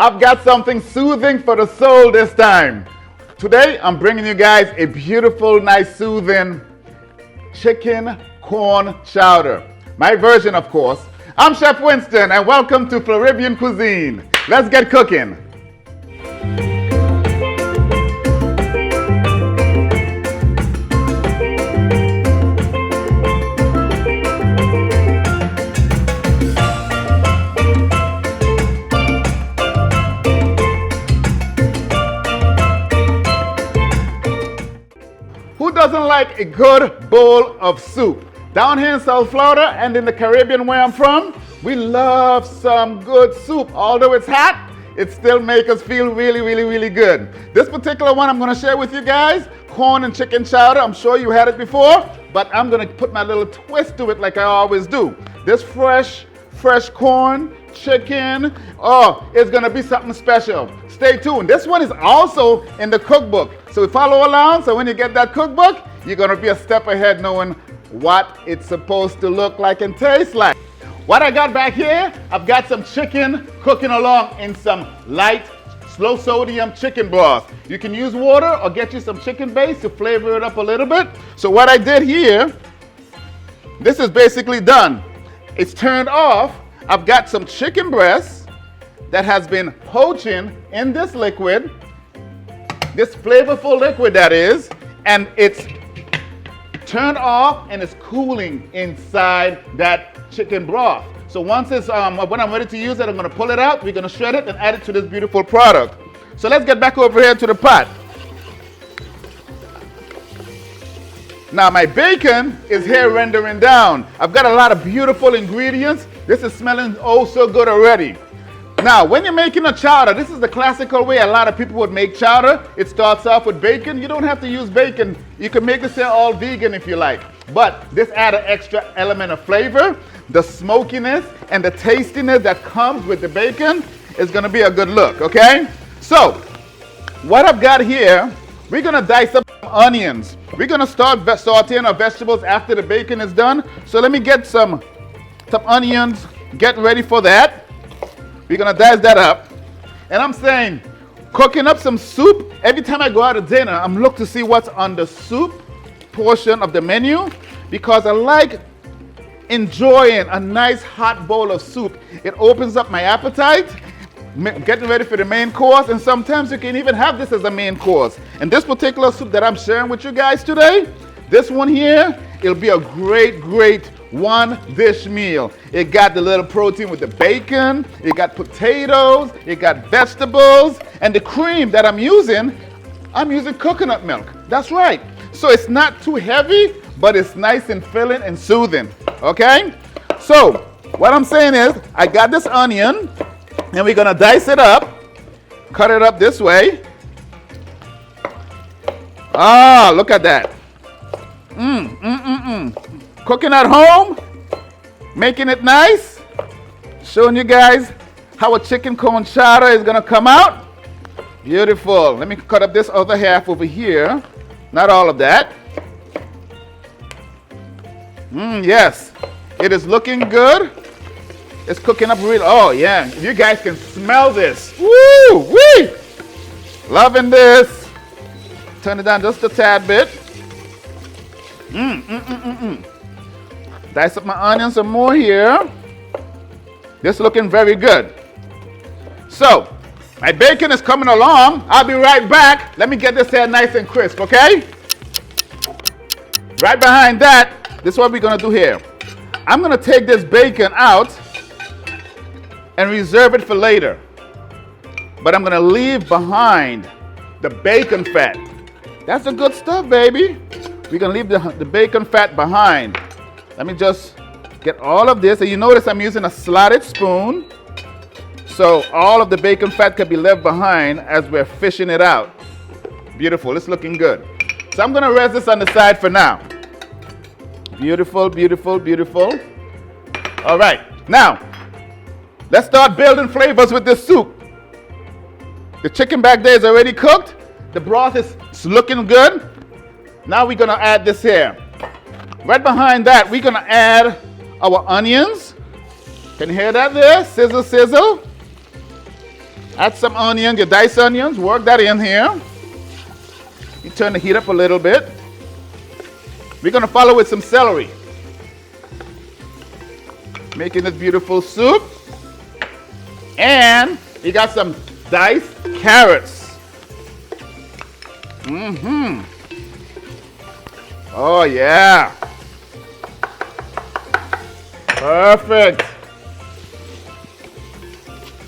I've got something soothing for the soul this time. Today, I'm bringing you guys a beautiful, nice, soothing chicken corn chowder. My version, of course. I'm Chef Winston, and welcome to Floribbean Cuisine. Let's get cooking. Who doesn't like a good bowl of soup? Down here in South Florida and in the Caribbean where I'm from, we love some good soup. Although it's hot, it still makes us feel really, really, really good. This particular one I'm going to share with you guys, corn and chicken chowder. I'm sure you had it before, but I'm going to put my little twist to it like I always do. This fresh corn, chicken, it's going to be something special. Stay tuned. This one is also in the cookbook. So follow along, so when you get that cookbook, you're going to be a step ahead knowing what it's supposed to look like and taste like. What I got back here, I've got some chicken cooking along in some light, slow sodium chicken broth. You can use water or get you some chicken base to flavor it up a little bit. So what I did here, this is basically done. It's turned off. I've got some chicken breast that has been poaching in this liquid, this flavorful liquid that is, and it's turned off and it's cooling inside that chicken broth. So once it's when I'm ready to use it, I'm going to pull it out. We're going to shred it and add it to this beautiful product. So let's get back over here to the pot. Now my bacon is here rendering down. I've got a lot of beautiful ingredients. This is smelling oh so good already. Now, when you're making a chowder, this is the classical way a lot of people would make chowder. It starts off with bacon. You don't have to use bacon. You can make this here all vegan if you like. But this adds an extra element of flavor. The smokiness and the tastiness that comes with the bacon is going to be a good look, okay? So, what I've got here, we're going to dice up some onions. We're going to start sauteing our vegetables after the bacon is done. So let me get some onions. Get ready for that. We're going to dice that up. And I'm saying, cooking up some soup, every time I go out to dinner, I'm looking to see what's on the soup portion of the menu because I like enjoying a nice hot bowl of soup. It opens up my appetite, getting ready for the main course, and sometimes you can even have this as a main course. And this particular soup that I'm sharing with you guys today, this one here, it'll be a great one dish meal. It got the little protein with the bacon, it got potatoes, it got vegetables, and the cream that I'm using coconut milk. That's right. So it's not too heavy, but it's nice and filling and soothing. Okay? So what I'm saying is, I got this onion, and we're gonna dice it up, cut it up this way. Ah, look at that. Cooking at home, making it nice, showing you guys how a chicken corn chowder is gonna come out. Beautiful. Let me cut up this other half over here. Not all of that. Yes, it is looking good. It's cooking up real. Oh yeah, you guys can smell this. Woo wee! Loving this. Turn it down just a tad bit. Dice up my onions some more here. This looking very good. So, my bacon is coming along. I'll be right back. Let me get this here nice and crisp, okay? Right behind that, this is what we're gonna do here. I'm gonna take this bacon out and reserve it for later. But I'm gonna leave behind the bacon fat. That's the good stuff, baby. We're gonna leave the bacon fat behind. Let me just get all of this. And you notice I'm using a slotted spoon. So all of the bacon fat can be left behind as we're fishing it out. Beautiful, it's looking good. So I'm gonna rest this on the side for now. Beautiful, beautiful, beautiful. All right, now, let's start building flavors with this soup. The chicken back there is already cooked. The broth is looking good. Now we're gonna add this here. Right behind that, we're gonna add our onions. Can you hear that there? Sizzle, sizzle. Add some onion, your diced onions, work that in here. You turn the heat up a little bit. We're gonna follow with some celery. Making this beautiful soup. And you got some diced carrots. Oh yeah. Perfect.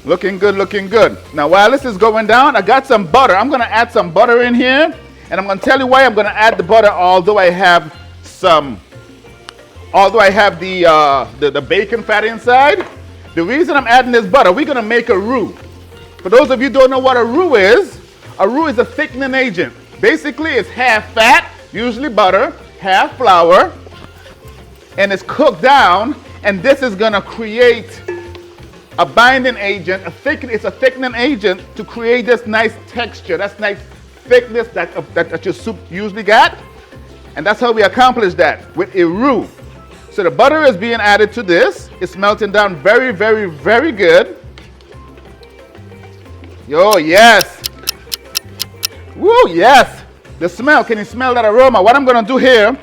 Looking good, looking good. Now while this is going down, I got some butter. I'm gonna add some butter in here, and I'm gonna tell you why I'm gonna add the butter, although I have the bacon fat inside. The reason I'm adding this butter, we're gonna make a roux. For those of you who don't know what a roux is a thickening agent. Basically, it's half fat, usually butter, half flour, and it's cooked down, and this is gonna create a binding agent, it's a thickening agent to create this nice texture, that's nice thickness that your soup usually got. And that's how we accomplish that, with a roux. So the butter is being added to this. It's melting down very, very, very good. Oh, yes. Woo, yes. The smell, can you smell that aroma? What I'm gonna do here,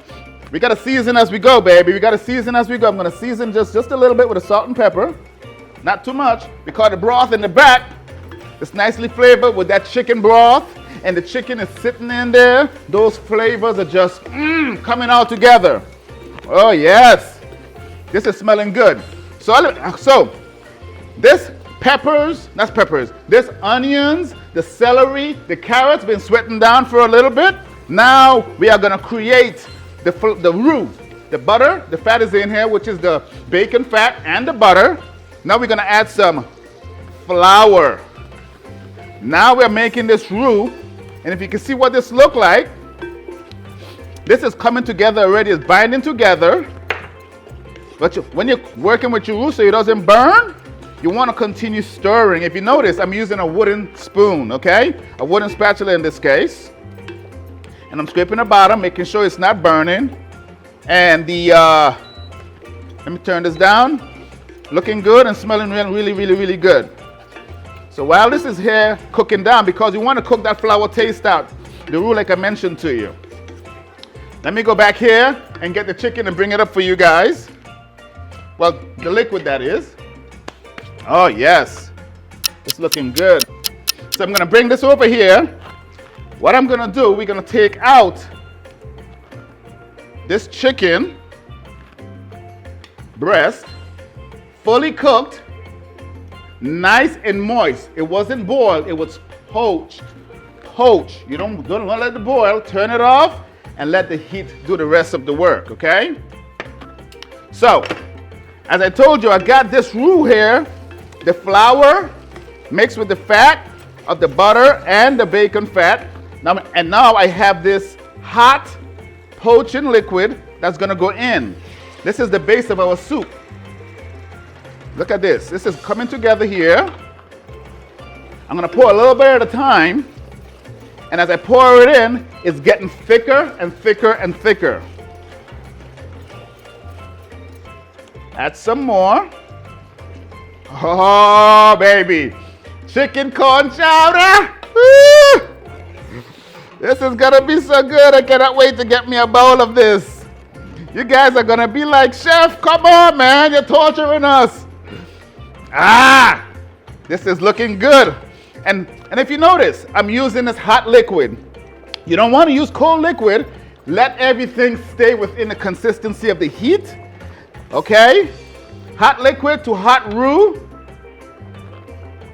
we gotta season as we go, baby. We gotta season as we go. I'm gonna season just a little bit with the salt and pepper. Not too much, because the broth in the back is nicely flavored with that chicken broth, and the chicken is sitting in there. Those flavors are just coming all together. Oh yes, this is smelling good. So this this onions, the celery, the carrots been sweating down for a little bit. Now we are gonna create the roux. The butter, the fat is in here, which is the bacon fat and the butter. Now we're gonna add some flour. Now we're making this roux, and if you can see what this look like, this is coming together already, it's binding together. But when you're working with your roux so it doesn't burn, you wanna continue stirring. If you notice, I'm using a wooden spoon, okay? A wooden spatula in this case. And I'm scraping the bottom, making sure it's not burning. And let me turn this down. Looking good and smelling really, really, really good. So while this is here cooking down, because you want to cook that flour taste out, the roux like I mentioned to you. Let me go back here and get the chicken and bring it up for you guys. Well, the liquid that is. Oh yes, it's looking good. So I'm gonna bring this over here. What I'm gonna do, we're gonna take out this chicken breast, fully cooked, nice and moist. It wasn't boiled, it was poached. Poached. You don't want to let it boil, turn it off, and let the heat do the rest of the work, okay? So, as I told you, I got this roux here, the flour mixed with the fat of the butter and the bacon fat. Now I have this hot poaching liquid that's gonna go in. This is the base of our soup. Look at this. This is coming together here. I'm gonna pour a little bit at a time. And as I pour it in, it's getting thicker and thicker and thicker. Add some more. Oh, baby. Chicken corn chowder. Woo! This is gonna be so good. I cannot wait to get me a bowl of this. You guys are gonna be like, Chef, come on, man. You're torturing us. Ah, this is looking good. And if you notice, I'm using this hot liquid. You don't want to use cold liquid. Let everything stay within the consistency of the heat. Okay? Hot liquid to hot roux.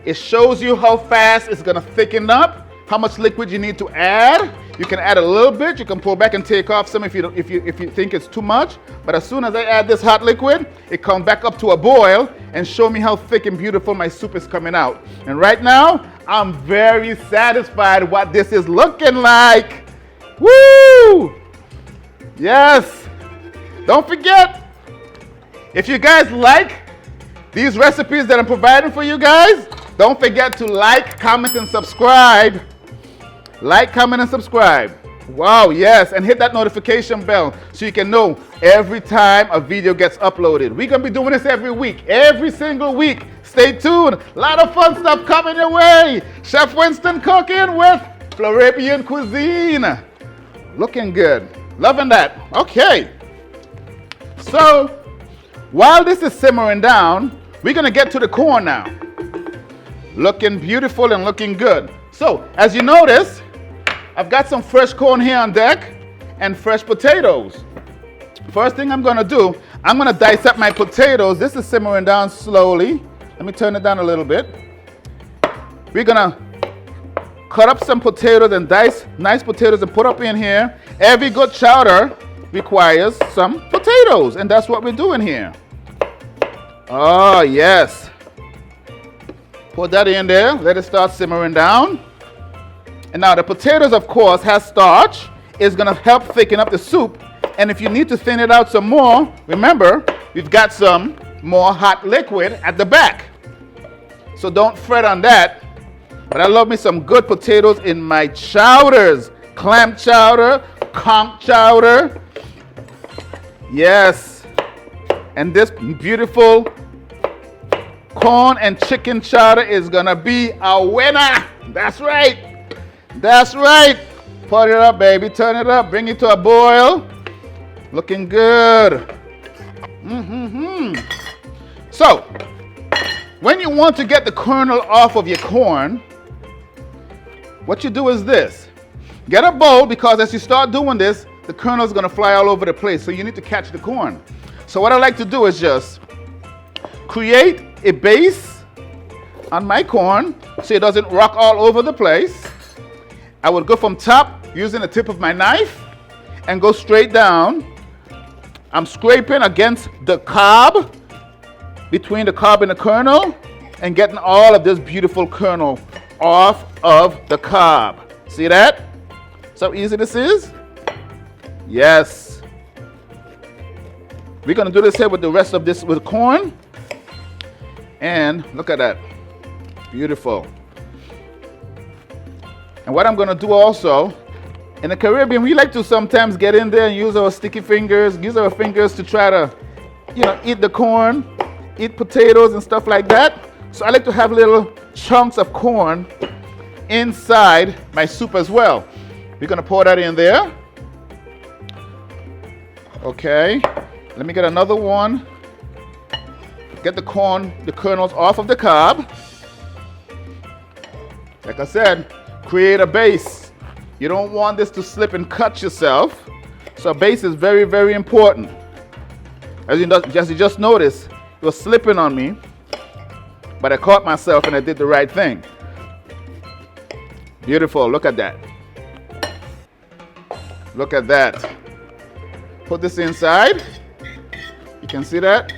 It shows you how fast it's gonna thicken up, how much liquid you need to add. You can add a little bit. You can pull back and take off some if you think it's too much. But as soon as I add this hot liquid, it comes back up to a boil and show me how thick and beautiful my soup is coming out. And right now, I'm very satisfied what this is looking like. Woo! Yes. Don't forget, if you guys like these recipes that I'm providing for you guys, don't forget to like, comment, and subscribe. Like, comment, and subscribe. Wow, yes, and hit that notification bell so you can know every time a video gets uploaded. We're going to be doing this every week, every single week. Stay tuned. A lot of fun stuff coming your way. Chef Winston cooking with Floribbean cuisine. Looking good. Loving that. Okay. So, while this is simmering down, we're going to get to the corn now. Looking beautiful and looking good. So, as you notice, I've got some fresh corn here on deck and fresh potatoes. First thing I'm going to do, I'm going to dice up my potatoes. This is simmering down slowly. Let me turn it down a little bit. We're going to cut up some potatoes and dice nice potatoes and put up in here. Every good chowder requires some potatoes, and that's what we're doing here. Oh, yes. Put that in there. Let it start simmering down. And now the potatoes, of course, has starch. It's going to help thicken up the soup. And if you need to thin it out some more, remember, we've got some more hot liquid at the back. So don't fret on that. But I love me some good potatoes in my chowders. Clam chowder, conch chowder. Yes. And this beautiful corn and chicken chowder is going to be a winner. That's right. That's right. Put it up, baby. Turn it up. Bring it to a boil. Looking good. So, when you want to get the kernel off of your corn, what you do is this. Get a bowl, because as you start doing this, the kernel is going to fly all over the place. So you need to catch the corn. So what I like to do is just create a base on my corn so it doesn't rock all over the place. I would go from top using the tip of my knife and go straight down. I'm scraping against the cob, between the cob and the kernel, and getting all of this beautiful kernel off of the cob. See that? So easy this is? Yes. We're going to do this here with the rest of this with corn. And look at that. Beautiful. And what I'm going to do also, in the Caribbean, we like to sometimes get in there and use our sticky fingers, use our fingers to try to, eat the corn, eat potatoes and stuff like that. So I like to have little chunks of corn inside my soup as well. We're going to pour that in there. Okay. Let me get another one. Get the kernels off of the cob. Like I said, create a base. You don't want this to slip and cut yourself. So a base is very, very important. As you just noticed, it was slipping on me, but I caught myself and I did the right thing. Beautiful. Look at that. Look at that. Put this inside. You can see that.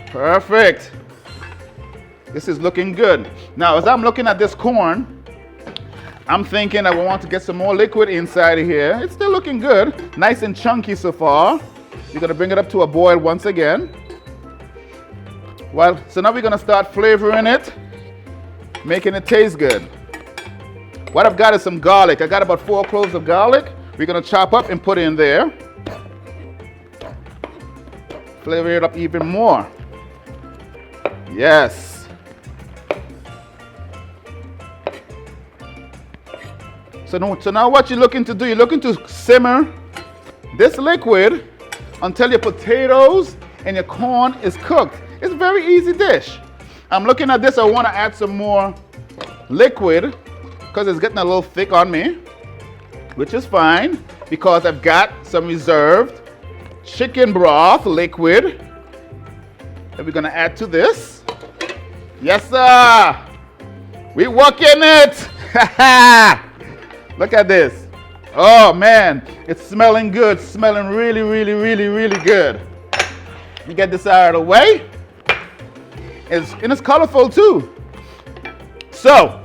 Perfect. This is looking good. Now, as I'm looking at this corn, I'm thinking I want to get some more liquid inside of here. It's still looking good. Nice and chunky so far. You're going to bring it up to a boil once again. Well, so now we're going to start flavoring it, making it taste good. What I've got is some garlic. I got about 4 cloves of garlic. We're going to chop up and put in there. Flavor it up even more. Yes. So now what you're looking to do, you're looking to simmer this liquid until your potatoes and your corn is cooked. It's a very easy dish. I'm looking at this. I want to add some more liquid because it's getting a little thick on me, which is fine because I've got some reserved chicken broth liquid that we're going to add to this. Yes, sir. We're working it. Look at this. Oh, man. It's smelling good. Smelling really, really, really, really good. You get this out of the way. And it's colorful, too. So,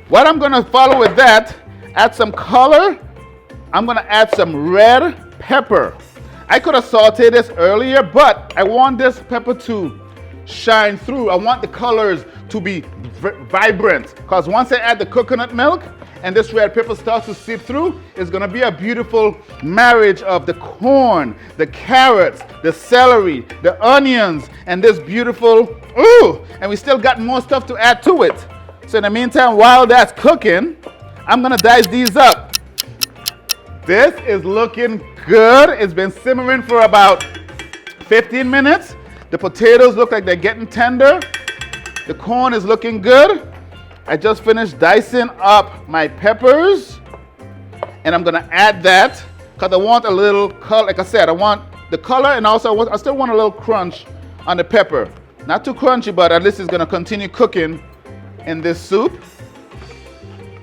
what I'm going to follow with that, add some color. I'm going to add some red pepper. I could have sauteed this earlier, but I want this pepper to shine through. I want the colors to be vibrant, because once I add the coconut milk and this red pepper starts to seep through, it's gonna be a beautiful marriage of the corn, the carrots, the celery, the onions, and this beautiful, ooh, and we still got more stuff to add to it. So in the meantime, while that's cooking, I'm gonna dice these up. This is looking good. It's been simmering for about 15 minutes. The potatoes look like they're getting tender. The corn is looking good. I just finished dicing up my peppers, and I'm gonna add that because I want a little color. Like I said, I want the color, and also I still want a little crunch on the pepper. Not too crunchy, but at least it's gonna continue cooking in this soup.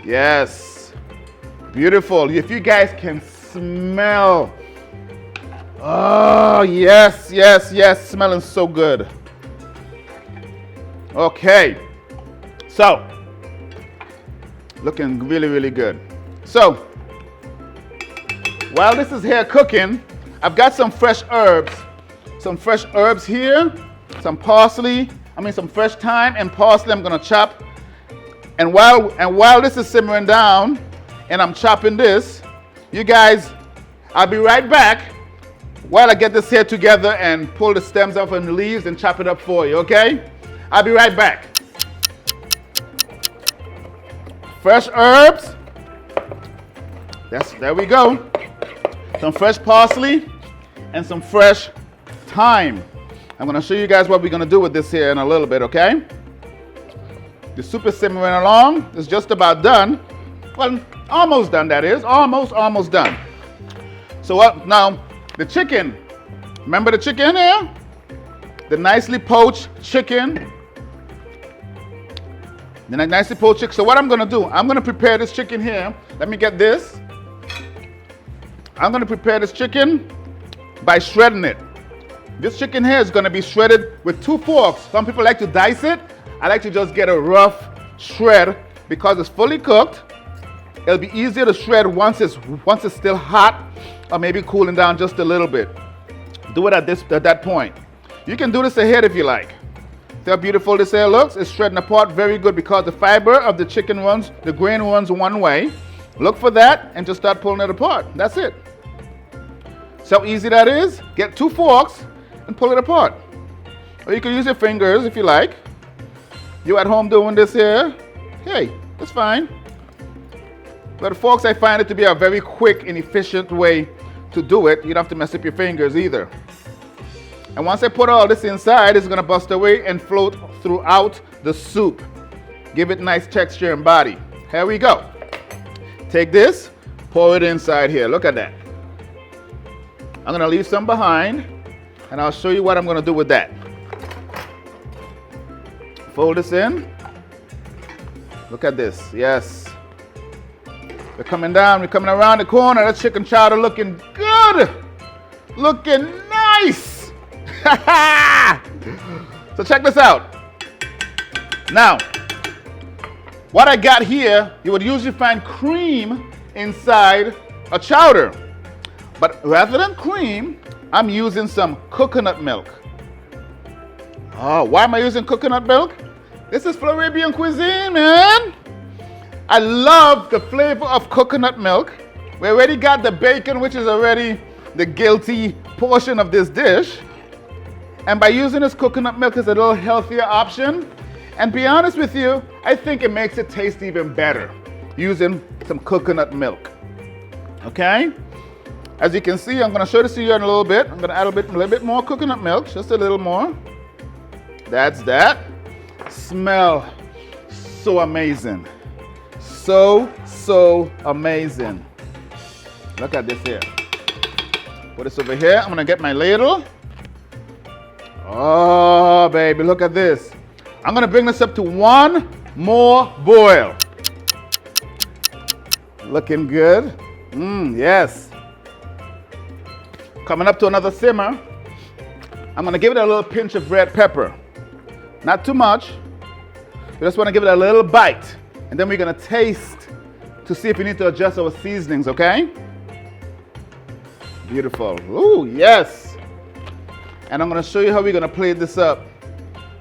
Yes, beautiful. If you guys can smell, oh yes, yes, yes, smelling so good. Okay, so looking really, really good. So while this is here cooking, I've got some fresh herbs. Some fresh herbs here, some parsley, some fresh thyme and parsley I'm gonna chop. And while this is simmering down and I'm chopping this, you guys, I'll be right back while I get this here together and pull the stems off and the leaves and chop it up for you, okay? I'll be right back. Fresh herbs. There we go. Some fresh parsley and some fresh thyme. I'm going to show you guys what we're going to do with this here in a little bit, okay? The soup is simmering along. It's just about done. Well, almost done, that is. Almost done. So what now? The chicken. Remember the chicken here? The nicely poached chicken. Nicely poached chicken. So what I'm going to do, I'm going to prepare this chicken here. Let me get this. I'm going to prepare this chicken by shredding it. This chicken here is going to be shredded with 2 forks. Some people like to dice it. I like to just get a rough shred because it's fully cooked. It'll be easier to shred once it's still hot or maybe cooling down just a little bit. Do it at that point. You can do this ahead if you like. See how beautiful this here looks? It's shredding apart very good because the fiber of the chicken the grain runs one way. Look for that and just start pulling it apart. That's it. See how easy that is? Get 2 forks and pull it apart. Or you can use your fingers if you like. You at home doing this here, hey, that's fine. But forks, I find it to be a very quick and efficient way to do it. You don't have to mess up your fingers either. And once I put all this inside, it's gonna bust away and float throughout the soup. Give it nice texture and body. Here we go. Take this, pour it inside here. Look at that. I'm gonna leave some behind, and I'll show you what I'm gonna do with that. Fold this in. Look at this, yes. We're coming down, we're coming around the corner. That chicken chowder looking good. Looking nice. So check this out. Now, what I got here, you would usually find cream inside a chowder. But rather than cream, I'm using some coconut milk. Oh, why am I using coconut milk? This is Floribbean cuisine, man. I love the flavor of coconut milk. We already got the bacon, which is already the guilty portion of this dish. And by using this coconut milk, it's a little healthier option. And be honest with you, I think it makes it taste even better using some coconut milk. Okay? As you can see, I'm going to show this to you in a little bit. I'm going to add a little bit more coconut milk, just a little more. That's that. Smell so amazing. So amazing. Look at this here. Put this over here. I'm going to get my ladle. Oh, baby, look at this. I'm going to bring this up to 1 more boil. Looking good. Yes. Coming up to another simmer. I'm going to give it a little pinch of red pepper. Not too much. We just want to give it a little bite. And then we're going to taste to see if we need to adjust our seasonings, okay? Beautiful. Ooh, yes. And I'm going to show you how we're going to plate this up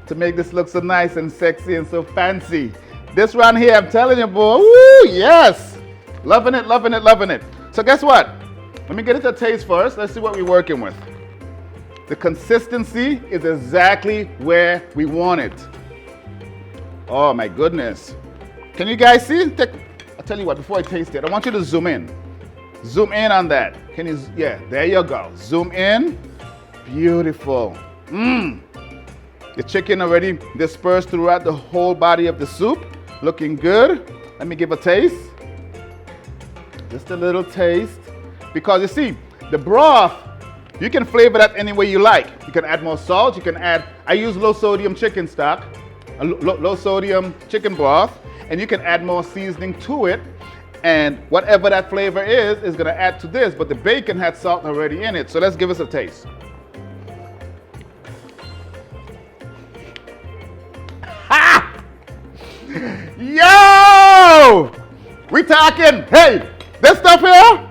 to make this look so nice and sexy and so fancy. This round here, I'm telling you, boy, woo, yes. Loving it, loving it, loving it. So guess what? Let me get it to taste first. Let's see what we're working with. The consistency is exactly where we want it. Oh my goodness. Can you guys see? I'll tell you what, before I taste it, I want you to zoom in. Zoom in on that. Can you, yeah, there you go. Zoom in. Beautiful. The chicken already dispersed throughout the whole body of the soup. Looking good. Let me give a taste. Just a little taste. Because you see, the broth, you can flavor that any way you like. You can add more salt. You can add, I use low sodium chicken stock, low sodium chicken broth, and you can add more seasoning to it. And whatever that flavor is going to add to this. But the bacon had salt already in it. So let's give us a taste. Ha! Yo! We talking, hey, this stuff here,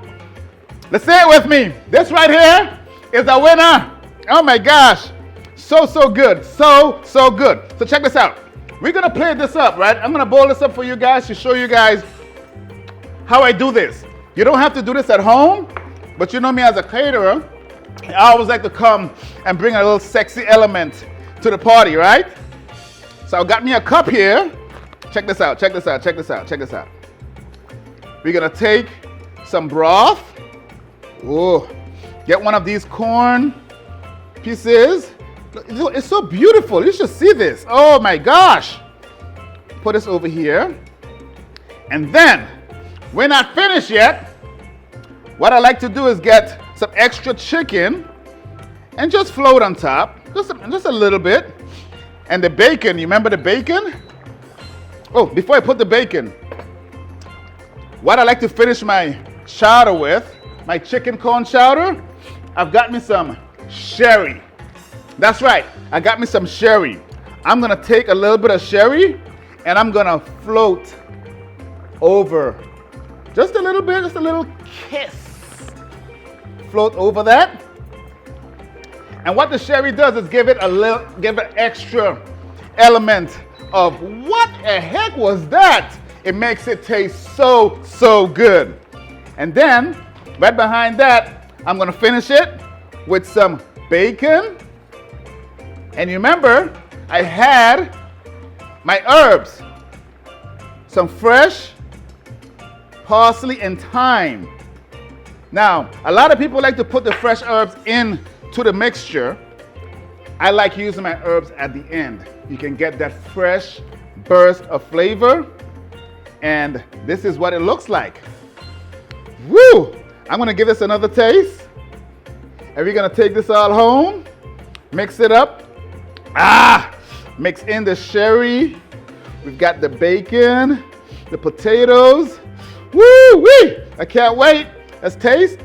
let's say it with me. This right here is a winner. Oh my gosh. So good. So good. So check this out. We're going to plate this up, right? I'm going to boil this up for you guys to show you guys how I do this. You don't have to do this at home, but you know me as a caterer, I always like to come and bring a little sexy element to the party, right? So I got me a cup here. Check this out, check this out, check this out, check this out. We're gonna take some broth. Oh, get one of these corn pieces. It's so beautiful, you should see this. Oh my gosh. Put this over here. And then, we're not finished yet. What I like to do is get some extra chicken and just float on top, just a little bit. And the bacon, you remember the bacon? Oh, before I put the bacon, what I like to finish my chowder with, my chicken corn chowder, I've got me some sherry. That's right, I got me some sherry. I'm gonna take a little bit of sherry and I'm gonna float over. Just a little bit, just a little kiss. Float over that. And what the sherry does is give it extra element of what the heck was that? It makes it taste so good. And then, right behind that, I'm gonna finish it with some bacon. And you remember, I had my herbs. Some fresh parsley and thyme. Now, a lot of people like to put the fresh herbs into the mixture. I like using my herbs at the end. You can get that fresh burst of flavor, and this is what it looks like. Woo! I'm gonna give this another taste, and we're gonna take this all home, mix it up. Mix in the sherry. We've got the bacon, the potatoes. Woo-wee! I can't wait. Let's taste.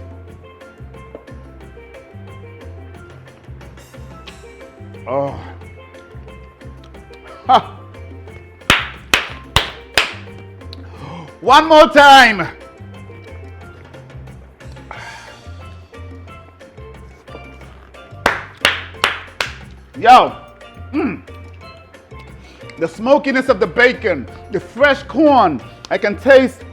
Oh. Ha. One more time. Yo. The smokiness of the bacon, the fresh corn. I can taste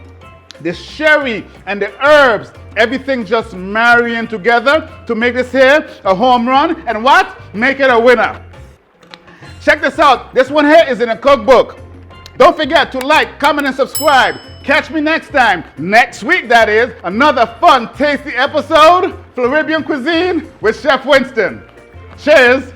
the sherry and the herbs, everything just marrying together to make this here a home run. And what? Make it a winner. Check this out. This one here is in a cookbook. Don't forget to like, comment, and subscribe. Catch me next time. Next week, that is. Another fun, tasty episode, Floribbean Cuisine with Chef Winston. Cheers.